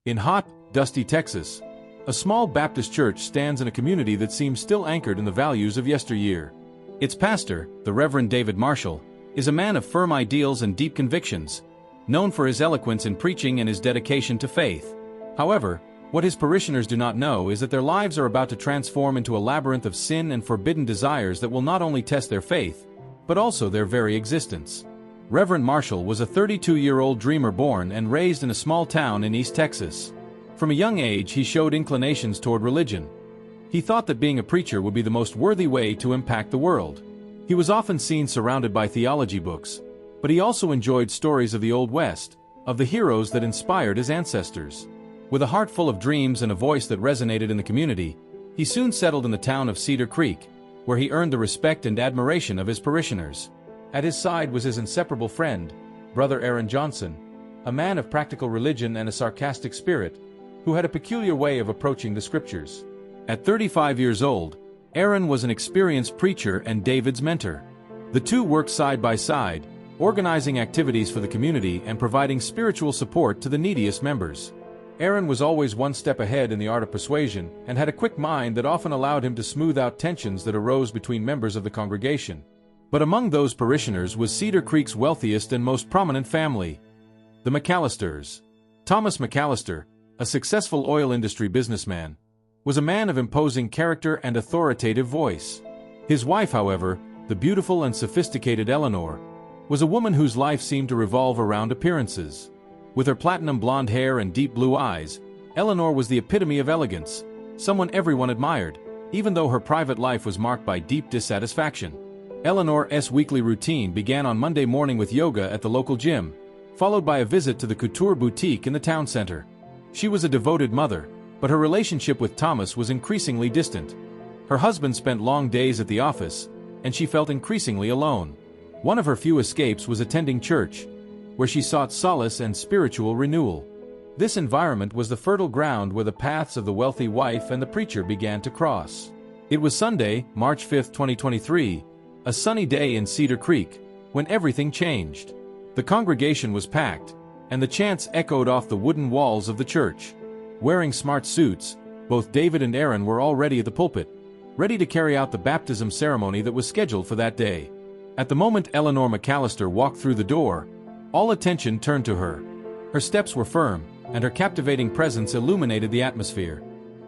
In hot, dusty Texas, a small Baptist church stands in a community that seems still anchored in the values of yesteryear. Its pastor, the Reverend David Marshall, is a man of firm ideals and deep convictions, known for his eloquence in preaching and his dedication to faith. However, what his parishioners do not know is that their lives are about to transform into a labyrinth of sin and forbidden desires that will not only test their faith, but also their very existence. Reverend Marshall was a 32-year-old dreamer born and raised in a small town in East Texas. From a young age, he showed inclinations toward religion. He thought that being a preacher would be the most worthy way to impact the world. He was often seen surrounded by theology books, but he also enjoyed stories of the Old West, of the heroes that inspired his ancestors. With a heart full of dreams and a voice that resonated in the community, he soon settled in the town of Cedar Creek, where he earned the respect and admiration of his parishioners. At his side was his inseparable friend, Brother Aaron Johnson, a man of practical religion and a sarcastic spirit, who had a peculiar way of approaching the scriptures. At 35 years old, Aaron was an experienced preacher and David's mentor. The two worked side by side, organizing activities for the community and providing spiritual support to the neediest members. Aaron was always one step ahead in the art of persuasion and had a quick mind that often allowed him to smooth out tensions that arose between members of the congregation. But among those parishioners was Cedar Creek's wealthiest and most prominent family, the McAllisters. Thomas McAllister, a successful oil industry businessman, was a man of imposing character and authoritative voice. His wife, however, the beautiful and sophisticated Eleanor, was a woman whose life seemed to revolve around appearances. With her platinum blonde hair and deep blue eyes, Eleanor was the epitome of elegance, someone everyone admired, even though her private life was marked by deep dissatisfaction. Eleanor's weekly routine began on Monday morning with yoga at the local gym, followed by a visit to the couture boutique in the town center. She was a devoted mother, but her relationship with Thomas was increasingly distant. Her husband spent long days at the office, and she felt increasingly alone. One of her few escapes was attending church, where she sought solace and spiritual renewal. This environment was the fertile ground where the paths of the wealthy wife and the preacher began to cross. It was Sunday, March 5, 2023, a sunny day in Cedar Creek, when everything changed. The congregation was packed, and the chants echoed off the wooden walls of the church. Wearing smart suits, both David and Aaron were already at the pulpit, ready to carry out the baptism ceremony that was scheduled for that day. At the moment Eleanor McAllister walked through the door, all attention turned to her. Her steps were firm, and her captivating presence illuminated the atmosphere.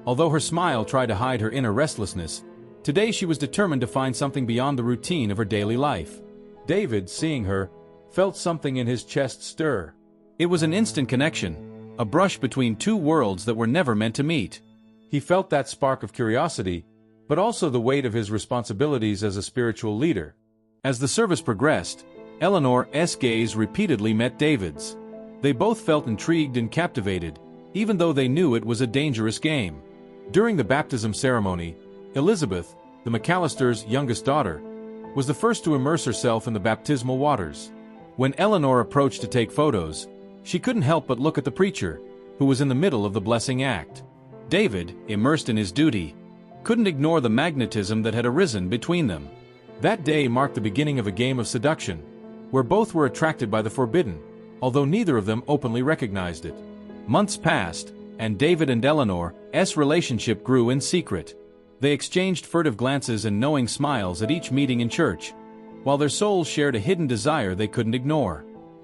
Although her smile tried to hide her inner restlessness, today she was determined to find something beyond the routine of her daily life. David, seeing her, felt something in his chest stir. It was an instant connection, a brush between two worlds that were never meant to meet. He felt that spark of curiosity, but also the weight of his responsibilities as a spiritual leader. As the service progressed, Eleanor's gaze repeatedly met David's. They both felt intrigued and captivated, even though they knew it was a dangerous game. During the baptism ceremony, Elizabeth, the McAllisters' youngest daughter, was the first to immerse herself in the baptismal waters. When Eleanor approached to take photos, she couldn't help but look at the preacher, who was in the middle of the blessing act. David, immersed in his duty, couldn't ignore the magnetism that had arisen between them. That day marked the beginning of a game of seduction, where both were attracted by the forbidden, although neither of them openly recognized it. Months passed, and David and Eleanor's relationship grew in secret. They exchanged furtive glances and knowing smiles at each meeting in church, while their souls shared a hidden desire they couldn't ignore.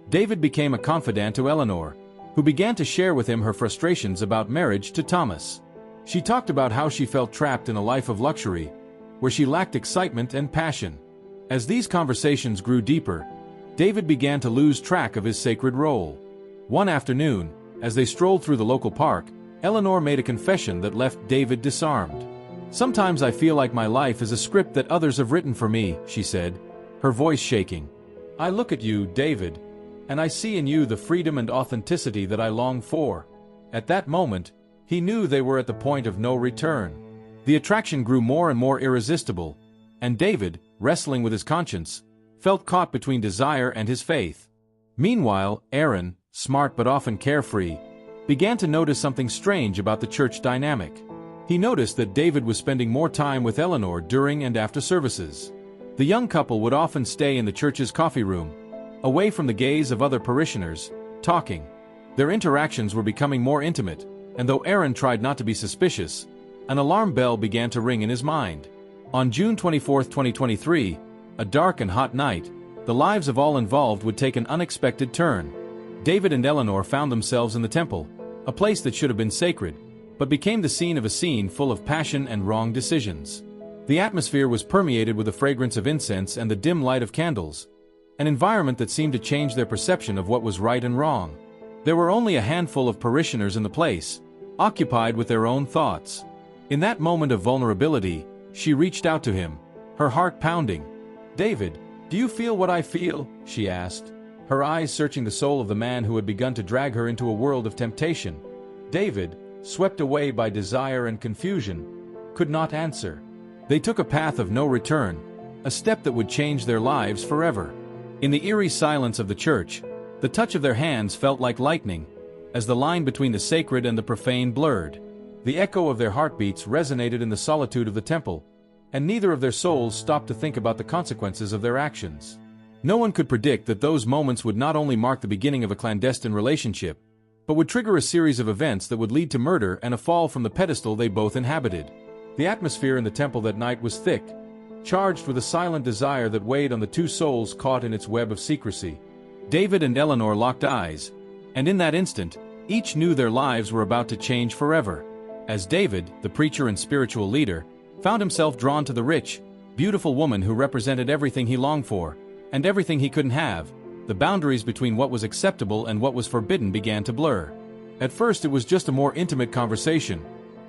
David became a confidant to Eleanor, who began to share with him her frustrations about marriage to Thomas. She talked about how she felt trapped in a life of luxury, where she lacked excitement and passion. As these conversations grew deeper, David began to lose track of his sacred role. One afternoon, as they strolled through the local park, Eleanor made a confession that left David disarmed. "Sometimes I feel like my life is a script that others have written for me," she said, her voice shaking. "I look at you, David, and I see in you the freedom and authenticity that I long for." At that moment, he knew they were at the point of no return. The attraction grew more and more irresistible, and David, wrestling with his conscience, felt caught between desire and his faith. Meanwhile, Aaron, smart but often carefree, began to notice something strange about the church dynamic. He noticed that David was spending more time with Eleanor during and after services. The young couple would often stay in the church's coffee room, away from the gaze of other parishioners, talking. Their interactions were becoming more intimate, and though Aaron tried not to be suspicious, an alarm bell began to ring in his mind. On June 24, 2023, a dark and hot night, the lives of all involved would take an unexpected turn. David and Eleanor found themselves in the temple, a place that should have been sacred, but became the scene of a scene full of passion and wrong decisions. The atmosphere was permeated with the fragrance of incense and the dim light of candles, an environment that seemed to change their perception of what was right and wrong. There were only a handful of parishioners in the place, occupied with their own thoughts. In that moment of vulnerability, she reached out to him, her heart pounding. "David, do you feel what I feel?" she asked, her eyes searching the soul of the man who had begun to drag her into a world of temptation. David, swept away by desire and confusion, could not answer. They took a path of no return, a step that would change their lives forever. In the eerie silence of the church, the touch of their hands felt like lightning, as the line between the sacred and the profane blurred. The echo of their heartbeats resonated in the solitude of the temple, and neither of their souls stopped to think about the consequences of their actions. No one could predict that those moments would not only mark the beginning of a clandestine relationship, but would trigger a series of events that would lead to murder and a fall from the pedestal they both inhabited. The atmosphere in the temple that night was thick, charged with a silent desire that weighed on the two souls caught in its web of secrecy. David and Eleanor locked eyes, and in that instant, each knew their lives were about to change forever. As David, the preacher and spiritual leader, found himself drawn to the rich, beautiful woman who represented everything he longed for, and everything he couldn't have, the boundaries between what was acceptable and what was forbidden began to blur. At first it was just a more intimate conversation,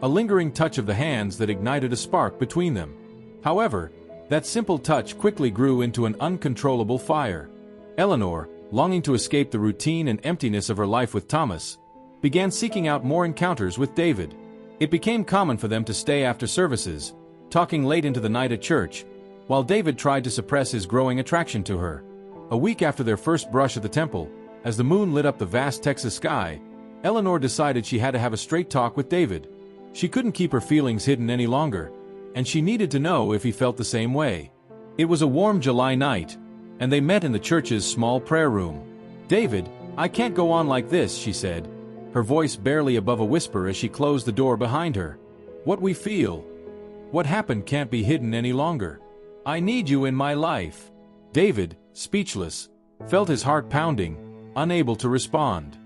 a lingering touch of the hands that ignited a spark between them. However, that simple touch quickly grew into an uncontrollable fire. Eleanor, longing to escape the routine and emptiness of her life with Thomas, began seeking out more encounters with David. It became common for them to stay after services, talking late into the night at church, while David tried to suppress his growing attraction to her. A week after their first brush at the temple, as the moon lit up the vast Texas sky, Eleanor decided she had to have a straight talk with David. She couldn't keep her feelings hidden any longer, and she needed to know if he felt the same way. It was a warm July night, and they met in the church's small prayer room. "David, I can't go on like this," she said, her voice barely above a whisper as she closed the door behind her. "What we feel, what happened can't be hidden any longer. I need you in my life." David, speechless, felt his heart pounding, unable to respond.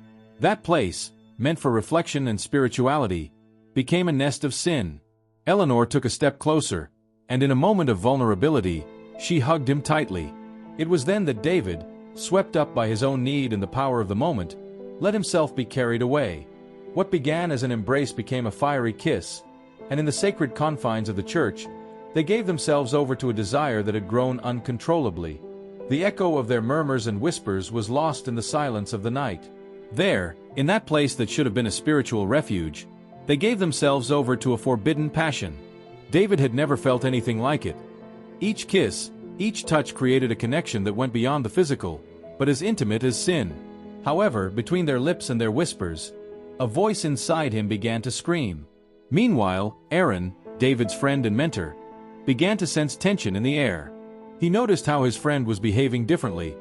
That place, meant for reflection and spirituality, became a nest of sin. Eleanor took a step closer, and in a moment of vulnerability, she hugged him tightly. It was then that David, swept up by his own need and the power of the moment, let himself be carried away. What began as an embrace became a fiery kiss, and in the sacred confines of the church, they gave themselves over to a desire that had grown uncontrollably. The echo of their murmurs and whispers was lost in the silence of the night. There, in that place that should have been a spiritual refuge, they gave themselves over to a forbidden passion. David had never felt anything like it. Each kiss, each touch created a connection that went beyond the physical, but as intimate as sin. However, between their lips and their whispers, a voice inside him began to scream. Meanwhile, Aaron, David's friend and mentor, began to sense tension in the air. He noticed how his friend was behaving differently,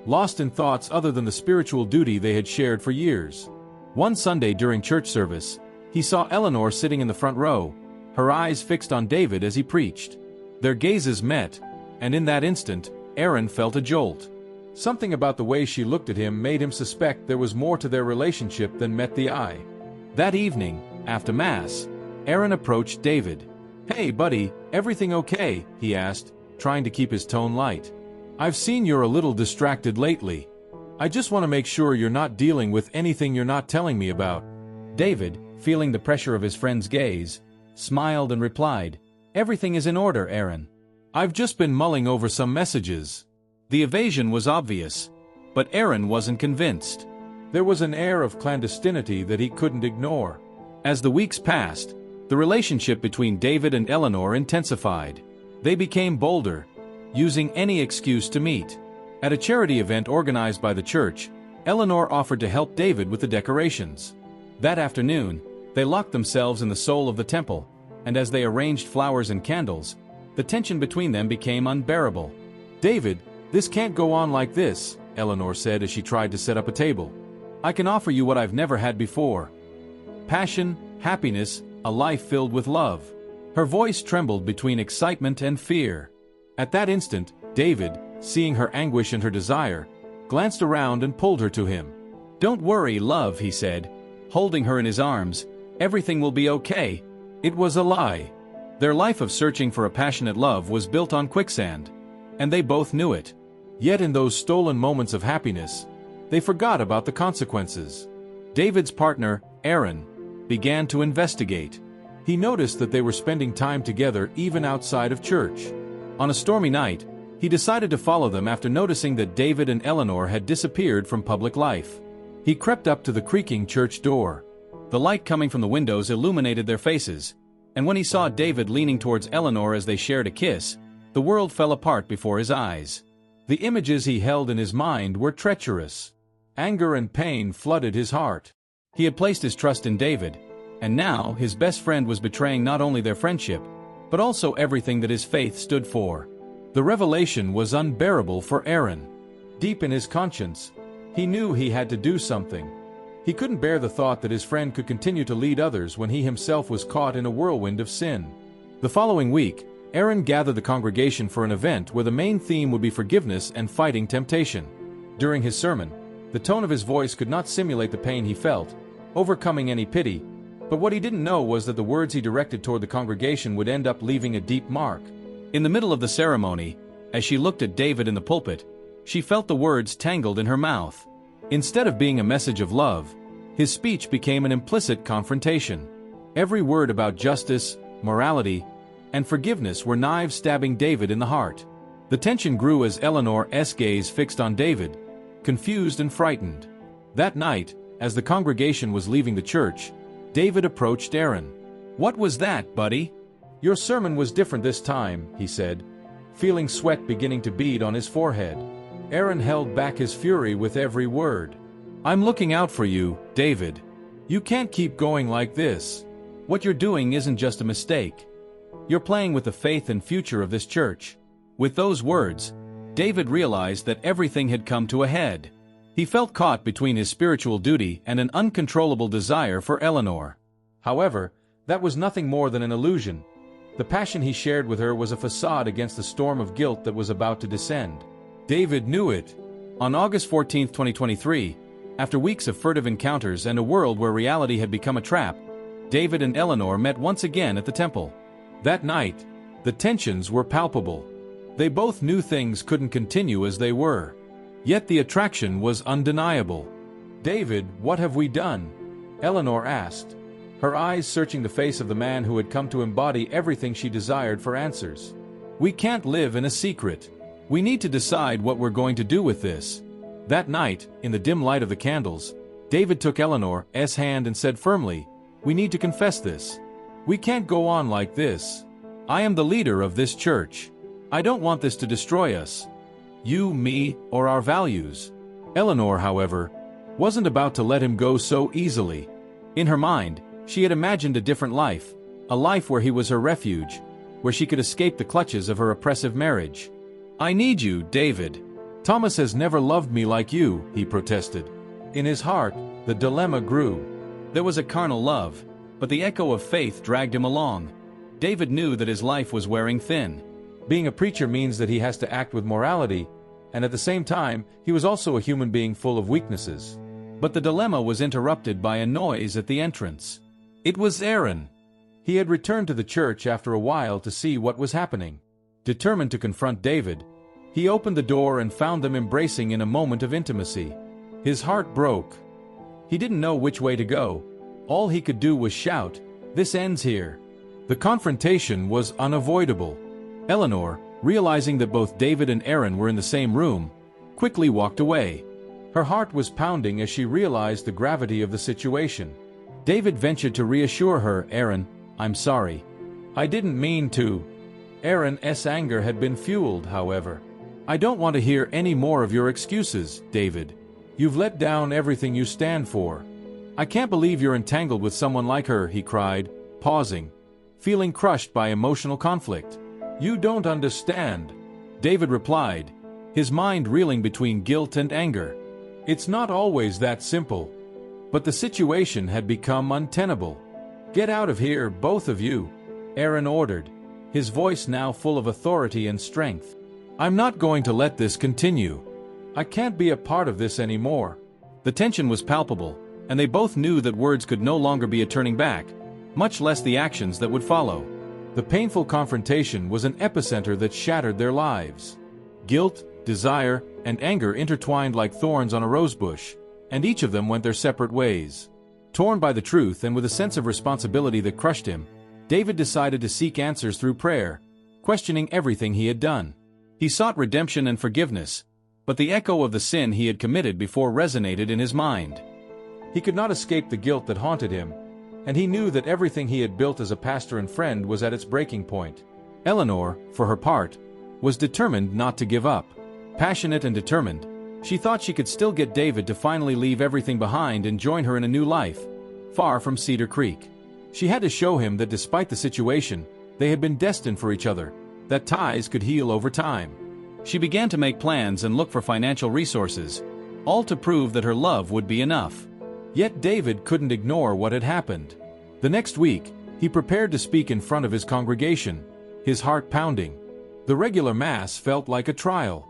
lost in thoughts other than the spiritual duty they had shared for years. One Sunday during church service, he saw Eleanor sitting in the front row, her eyes fixed on David as he preached. Their gazes met, and in that instant, Aaron felt a jolt. Something about the way she looked at him made him suspect there was more to their relationship than met the eye. That evening, after Mass, Aaron approached David. "Hey, buddy, everything okay?" he asked, trying to keep his tone light. "I've seen you're a little distracted lately. I just want to make sure you're not dealing with anything you're not telling me about." David, feeling the pressure of his friend's gaze, smiled and replied, "Everything is in order, Aaron. I've just been mulling over some messages." The evasion was obvious, but Aaron wasn't convinced. There was an air of clandestinity that he couldn't ignore. As the weeks passed, the relationship between David and Eleanor intensified. They became bolder, using any excuse to meet. At a charity event organized by the church, Eleanor offered to help David with the decorations. That afternoon, they locked themselves in the soul of the temple, and as they arranged flowers and candles, the tension between them became unbearable. "David, this can't go on like this," Eleanor said as she tried to set up a table. I can offer you what I've never had before. Passion, happiness, a life filled with love." Her voice trembled between excitement and fear. At that instant, David, seeing her anguish and her desire, glanced around and pulled her to him. "Don't worry, love," he said, holding her in his arms. "Everything will be okay." It was a lie. Their life of searching for a passionate love was built on quicksand, and they both knew it. Yet in those stolen moments of happiness, they forgot about the consequences. David's partner, Aaron, began to investigate. He noticed that they were spending time together even outside of church. On a stormy night, he decided to follow them after noticing that David and Eleanor had disappeared from public life. He crept up to the creaking church door. The light coming from the windows illuminated their faces, and when he saw David leaning towards Eleanor as they shared a kiss, the world fell apart before his eyes. The images he held in his mind were treacherous. Anger and pain flooded his heart. He had placed his trust in David, and now his best friend was betraying not only their friendship, but also everything that his faith stood for. The revelation was unbearable for Aaron. Deep in his conscience, he knew he had to do something. He couldn't bear the thought that his friend could continue to lead others when he himself was caught in a whirlwind of sin. The following week, Aaron gathered the congregation for an event where the main theme would be forgiveness and fighting temptation. During his sermon, the tone of his voice could not simulate the pain he felt, overcoming any pity, but what he didn't know was that the words he directed toward the congregation would end up leaving a deep mark. In the middle of the ceremony, as she looked at David in the pulpit, she felt the words tangled in her mouth. Instead of being a message of love, his speech became an implicit confrontation. Every word about justice, morality, and forgiveness were knives stabbing David in the heart. The tension grew as Eleanor's gaze fixed on David, confused and frightened. That night, as the congregation was leaving the church, David approached Aaron. "What was that, buddy?" "Your sermon was different this time," he said, feeling sweat beginning to bead on his forehead. Aaron held back his fury with every word. "I'm looking out for you, David. You can't keep going like this. What you're doing isn't just a mistake. You're playing with the faith and future of this church." With those words, David realized that everything had come to a head. He felt caught between his spiritual duty and an uncontrollable desire for Eleanor. However, that was nothing more than an illusion. The passion he shared with her was a facade against the storm of guilt that was about to descend. David knew it. On August 14, 2023, after weeks of furtive encounters and a world where reality had become a trap, David and Eleanor met once again at the temple. That night, the tensions were palpable. They both knew things couldn't continue as they were. Yet the attraction was undeniable. "David, what have we done?" Eleanor asked, her eyes searching the face of the man who had come to embody everything she desired for answers. "We can't live in a secret. We need to decide what we're going to do with this." That night, in the dim light of the candles, David took Eleanor's hand and said firmly, "We need to confess this. We can't go on like this. I am the leader of this church. I don't want this to destroy us. You, me, or our values." Eleanor, however, wasn't about to let him go so easily. In her mind, she had imagined a different life, a life where he was her refuge, where she could escape the clutches of her oppressive marriage. "I need you, David. Thomas has never loved me like you," he protested. In his heart, the dilemma grew. There was a carnal love, but the echo of faith dragged him along. David knew that his life was wearing thin. Being a preacher means that he has to act with morality, and at the same time, he was also a human being full of weaknesses. But the dilemma was interrupted by a noise at the entrance. It was Aaron. He had returned to the church after a while to see what was happening. Determined to confront David, he opened the door and found them embracing in a moment of intimacy. His heart broke. He didn't know which way to go. All he could do was shout, "This ends here." The confrontation was unavoidable. Eleanor, realizing that both David and Aaron were in the same room, quickly walked away. Her heart was pounding as she realized the gravity of the situation. David ventured to reassure her, "Aaron, I'm sorry. I didn't mean to." Aaron's anger had been fueled, however. "I don't want to hear any more of your excuses, David. You've let down everything you stand for. I can't believe you're entangled with someone like her," he cried, pausing, feeling crushed by emotional conflict. "You don't understand," David replied, his mind reeling between guilt and anger. It's not always that simple. But the situation had become untenable. "Get out of here, both of you," Aaron ordered, his voice now full of authority and strength. "I'm not going to let this continue. I can't be a part of this anymore." The tension was palpable, and they both knew that words could no longer be a turning back, much less the actions that would follow. The painful confrontation was an epicenter that shattered their lives. Guilt, desire, and anger intertwined like thorns on a rosebush, and each of them went their separate ways. Torn by the truth and with a sense of responsibility that crushed him, David decided to seek answers through prayer, questioning everything he had done. He sought redemption and forgiveness, but the echo of the sin he had committed before resonated in his mind. He could not escape the guilt that haunted him, and he knew that everything he had built as a pastor and friend was at its breaking point. Eleanor, for her part, was determined not to give up. Passionate and determined, she thought she could still get David to finally leave everything behind and join her in a new life, far from Cedar Creek. She had to show him that despite the situation, they had been destined for each other, that ties could heal over time. She began to make plans and look for financial resources, all to prove that her love would be enough. Yet David couldn't ignore what had happened. The next week, he prepared to speak in front of his congregation, his heart pounding. The regular Mass felt like a trial.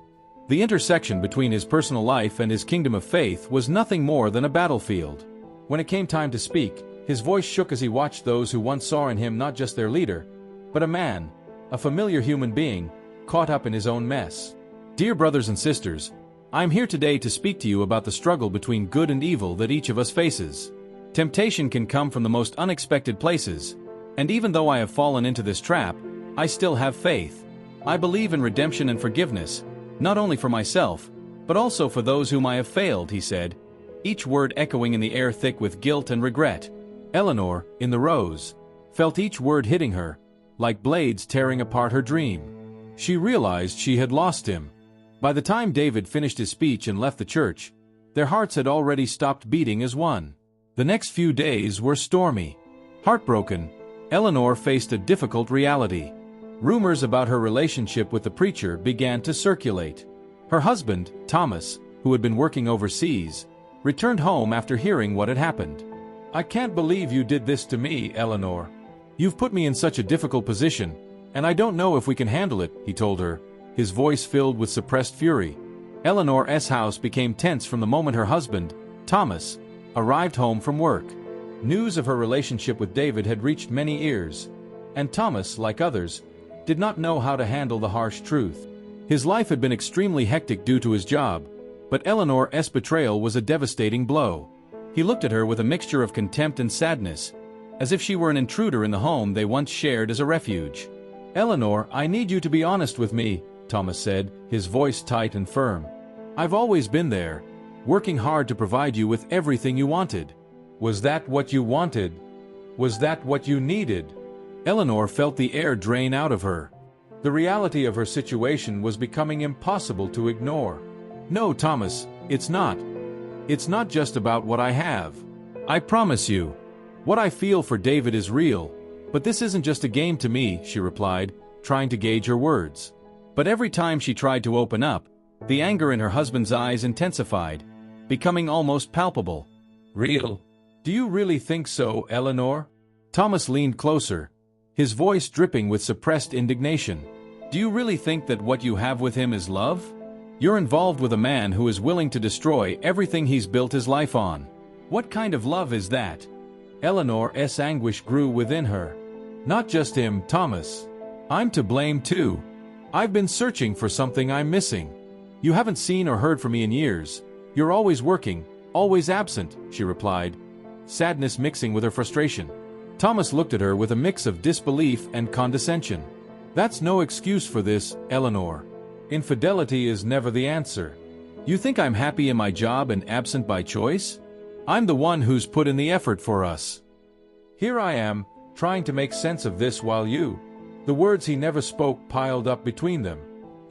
The intersection between his personal life and his kingdom of faith was nothing more than a battlefield. When it came time to speak, his voice shook as he watched those who once saw in him not just their leader, but a man, a familiar human being, caught up in his own mess. "Dear brothers and sisters, I'm here today to speak to you about the struggle between good and evil that each of us faces. Temptation can come from the most unexpected places, and even though I have fallen into this trap, I still have faith. I believe in redemption and forgiveness, not only for myself, but also for those whom I have failed," he said, each word echoing in the air thick with guilt and regret. Eleanor, in the rows, felt each word hitting her, like blades tearing apart her dream. She realized she had lost him. By the time David finished his speech and left the church, their hearts had already stopped beating as one. The next few days were stormy. Heartbroken, Eleanor faced a difficult reality. Rumors about her relationship with the preacher began to circulate. Her husband, Thomas, who had been working overseas, returned home after hearing what had happened. "I can't believe you did this to me, Eleanor. You've put me in such a difficult position, and I don't know if we can handle it," he told her, his voice filled with suppressed fury. Eleanor's house became tense from the moment her husband, Thomas, arrived home from work. News of her relationship with David had reached many ears, and Thomas, like others, did not know how to handle the harsh truth. His life had been extremely hectic due to his job, but Eleanor's betrayal was a devastating blow. He looked at her with a mixture of contempt and sadness, as if she were an intruder in the home they once shared as a refuge. "Eleanor, I need you to be honest with me," Thomas said, his voice tight and firm. "I've always been there, working hard to provide you with everything you wanted. Was that what you wanted? Was that what you needed?" Eleanor felt the air drain out of her. The reality of her situation was becoming impossible to ignore. "No, Thomas, it's not. It's not just about what I have. I promise you. What I feel for David is real, but this isn't just a game to me," she replied, trying to gauge her words. But every time she tried to open up, the anger in her husband's eyes intensified, becoming almost palpable. "Real? Do you really think so, Eleanor?" Thomas leaned closer, his voice dripping with suppressed indignation. "Do you really think that what you have with him is love? You're involved with a man who is willing to destroy everything he's built his life on. What kind of love is that?" Eleanor's anguish grew within her. "Not just him, Thomas. I'm to blame too. I've been searching for something I'm missing. You haven't seen or heard from me in years. You're always working, always absent," she replied, sadness mixing with her frustration. Thomas looked at her with a mix of disbelief and condescension. "That's no excuse for this, Eleanor. Infidelity is never the answer. You think I'm happy in my job and absent by choice? I'm the one who's put in the effort for us. Here I am, trying to make sense of this while you—" The words he never spoke piled up between them.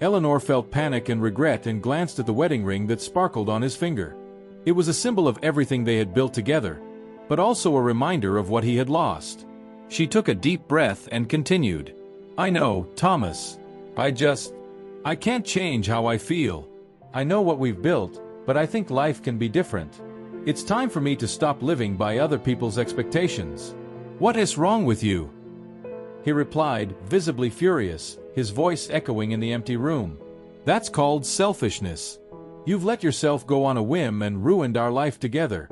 Eleanor felt panic and regret and glanced at the wedding ring that sparkled on his finger. It was a symbol of everything they had built together, but also a reminder of what he had lost. She took a deep breath and continued, "I know, Thomas. I can't change how I feel. I know what we've built, but I think life can be different. It's time for me to stop living by other people's expectations. What is wrong with you? He replied, visibly furious, his voice echoing in the empty room. That's called selfishness. You've let yourself go on a whim and ruined our life together.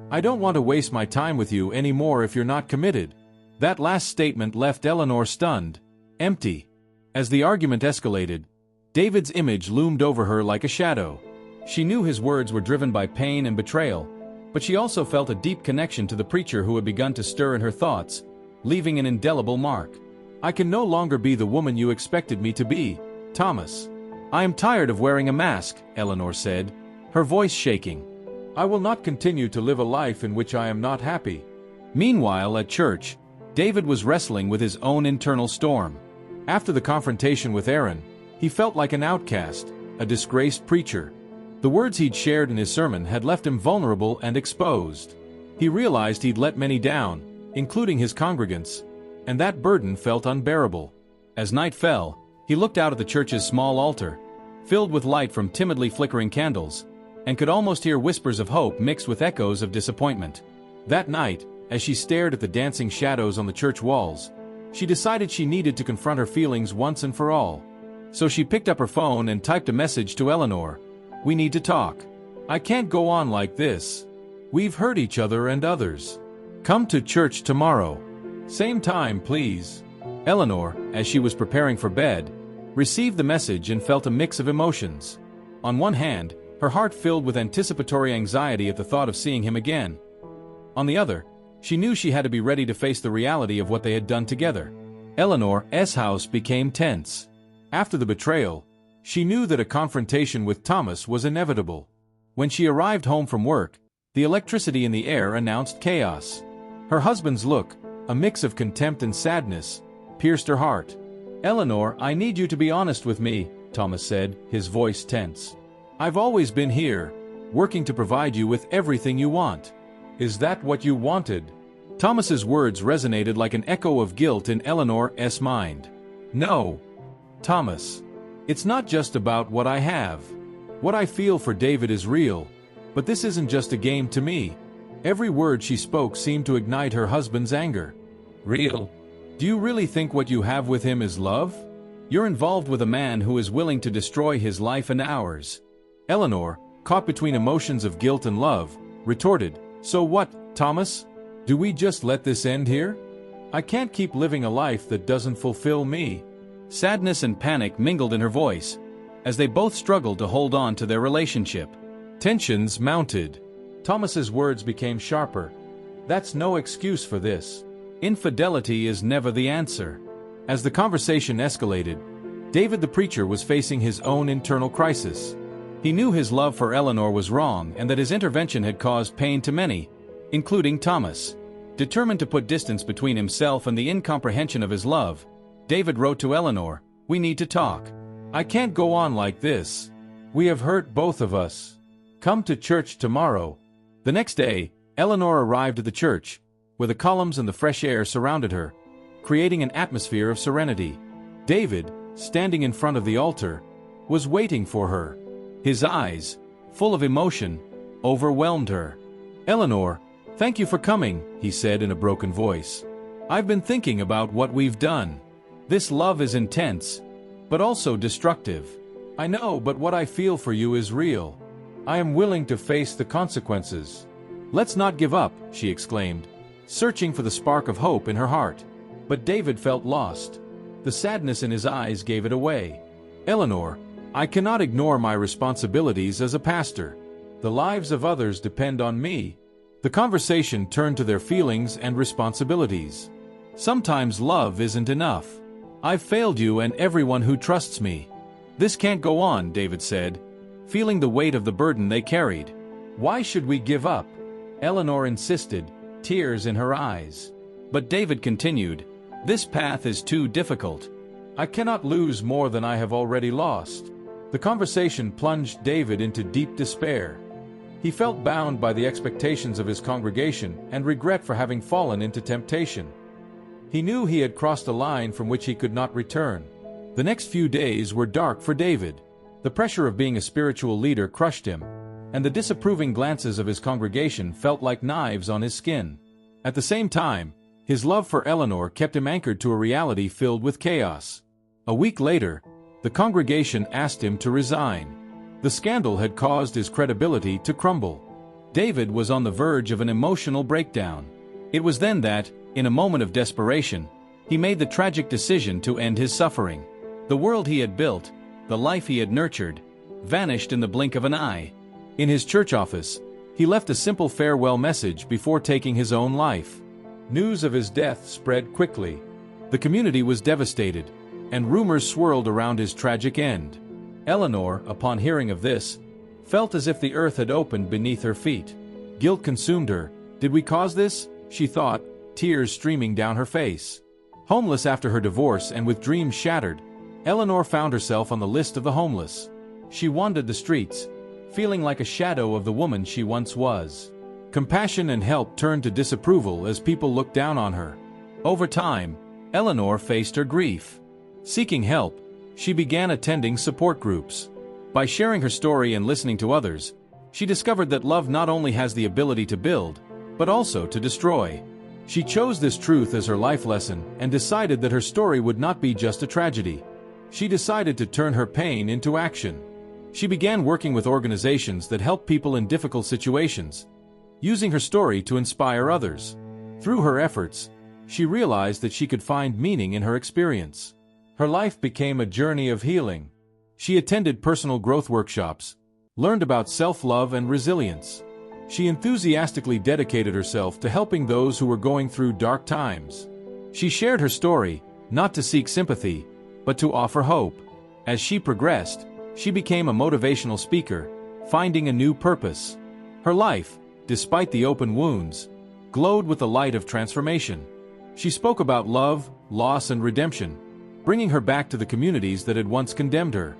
I don't want to waste my time with you anymore if you're not committed. That last statement left Eleanor stunned, empty. As the argument escalated, David's image loomed over her like a shadow. She knew his words were driven by pain and betrayal, but she also felt a deep connection to the preacher who had begun to stir in her thoughts, leaving an indelible mark. I can no longer be the woman you expected me to be, Thomas. I am tired of wearing a mask, Eleanor said, her voice shaking. I will not continue to live a life in which I am not happy. Meanwhile, at church, David was wrestling with his own internal storm. After the confrontation with Aaron, he felt like an outcast, a disgraced preacher. The words he'd shared in his sermon had left him vulnerable and exposed. He realized he'd let many down, including his congregants, and that burden felt unbearable. As night fell, he looked out at the church's small altar, filled with light from timidly flickering candles, and could almost hear whispers of hope mixed with echoes of disappointment. That night, as she stared at the dancing shadows on the church walls, she decided she needed to confront her feelings once and for all. So she picked up her phone and typed a message to Eleanor. We need to talk. I can't go on like this. We've hurt each other and others. Come to church tomorrow. Same time, please. Eleanor, as she was preparing for bed, received the message and felt a mix of emotions. On one hand, her heart filled with anticipatory anxiety at the thought of seeing him again. On the other, she knew she had to be ready to face the reality of what they had done together. Eleanor's house became tense. After the betrayal, she knew that a confrontation with Thomas was inevitable. When she arrived home from work, the electricity in the air announced chaos. Her husband's look, a mix of contempt and sadness, pierced her heart. Eleanor, I need you to be honest with me, Thomas said, his voice tense. I've always been here, working to provide you with everything you want. Is that what you wanted? Thomas's words resonated like an echo of guilt in Eleanor's mind. No, Thomas. It's not just about what I have. What I feel for David is real, but this isn't just a game to me. Every word she spoke seemed to ignite her husband's anger. Real? Do you really think what you have with him is love? You're involved with a man who is willing to destroy his life and ours. Eleanor, caught between emotions of guilt and love, retorted, So what, Thomas? Do we just let this end here? I can't keep living a life that doesn't fulfill me. Sadness and panic mingled in her voice, as they both struggled to hold on to their relationship. Tensions mounted. Thomas's words became sharper. That's no excuse for this. Infidelity is never the answer. As the conversation escalated, David the preacher was facing his own internal crisis. He knew his love for Eleanor was wrong and that his intervention had caused pain to many, including Thomas. Determined to put distance between himself and the incomprehension of his love, David wrote to Eleanor, We need to talk. I can't go on like this. We have hurt both of us. Come to church tomorrow. The next day, Eleanor arrived at the church, where the columns and the fresh air surrounded her, creating an atmosphere of serenity. David, standing in front of the altar, was waiting for her. His eyes, full of emotion, overwhelmed her. Eleanor, thank you for coming, he said in a broken voice. I've been thinking about what we've done. This love is intense, but also destructive. I know, but what I feel for you is real. I am willing to face the consequences. Let's not give up, she exclaimed, searching for the spark of hope in her heart. But David felt lost. The sadness in his eyes gave it away. Eleanor, I cannot ignore my responsibilities as a pastor. The lives of others depend on me. The conversation turned to their feelings and responsibilities. Sometimes love isn't enough. I've failed you and everyone who trusts me. This can't go on, David said, feeling the weight of the burden they carried. Why should we give up? Eleanor insisted, tears in her eyes. But David continued, This path is too difficult. I cannot lose more than I have already lost. The conversation plunged David into deep despair. He felt bound by the expectations of his congregation and regret for having fallen into temptation. He knew he had crossed a line from which he could not return. The next few days were dark for David. The pressure of being a spiritual leader crushed him. and the disapproving glances of his congregation felt like knives on his skin. At the same time, his love for Eleanor kept him anchored to a reality filled with chaos. A week later, the congregation asked him to resign. The scandal had caused his credibility to crumble. David was on the verge of an emotional breakdown. It was then that, in a moment of desperation, he made the tragic decision to end his suffering. The world he had built, the life he had nurtured, vanished in the blink of an eye. In his church office, he left a simple farewell message before taking his own life. News of his death spread quickly. The community was devastated, and rumors swirled around his tragic end. Eleanor, upon hearing of this, felt as if the earth had opened beneath her feet. Guilt consumed her. Did we cause this? She thought, tears streaming down her face. Homeless after her divorce and with dreams shattered, Eleanor found herself on the list of the homeless. She wandered the streets, feeling like a shadow of the woman she once was. Compassion and help turned to disapproval as people looked down on her. Over time, Eleanor faced her grief. Seeking help, she began attending support groups. By sharing her story and listening to others, she discovered that love not only has the ability to build, but also to destroy. She chose this truth as her life lesson and decided that her story would not be just a tragedy. She decided to turn her pain into action. She began working with organizations that help people in difficult situations, using her story to inspire others. Through her efforts, she realized that she could find meaning in her experience. Her life became a journey of healing. She attended personal growth workshops, learned about self-love and resilience. She enthusiastically dedicated herself to helping those who were going through dark times. She shared her story, not to seek sympathy, but to offer hope. As she progressed, she became a motivational speaker, finding a new purpose. Her life, despite the open wounds, glowed with the light of transformation. She spoke about love, loss, and redemption, bringing her back to the communities that had once condemned her.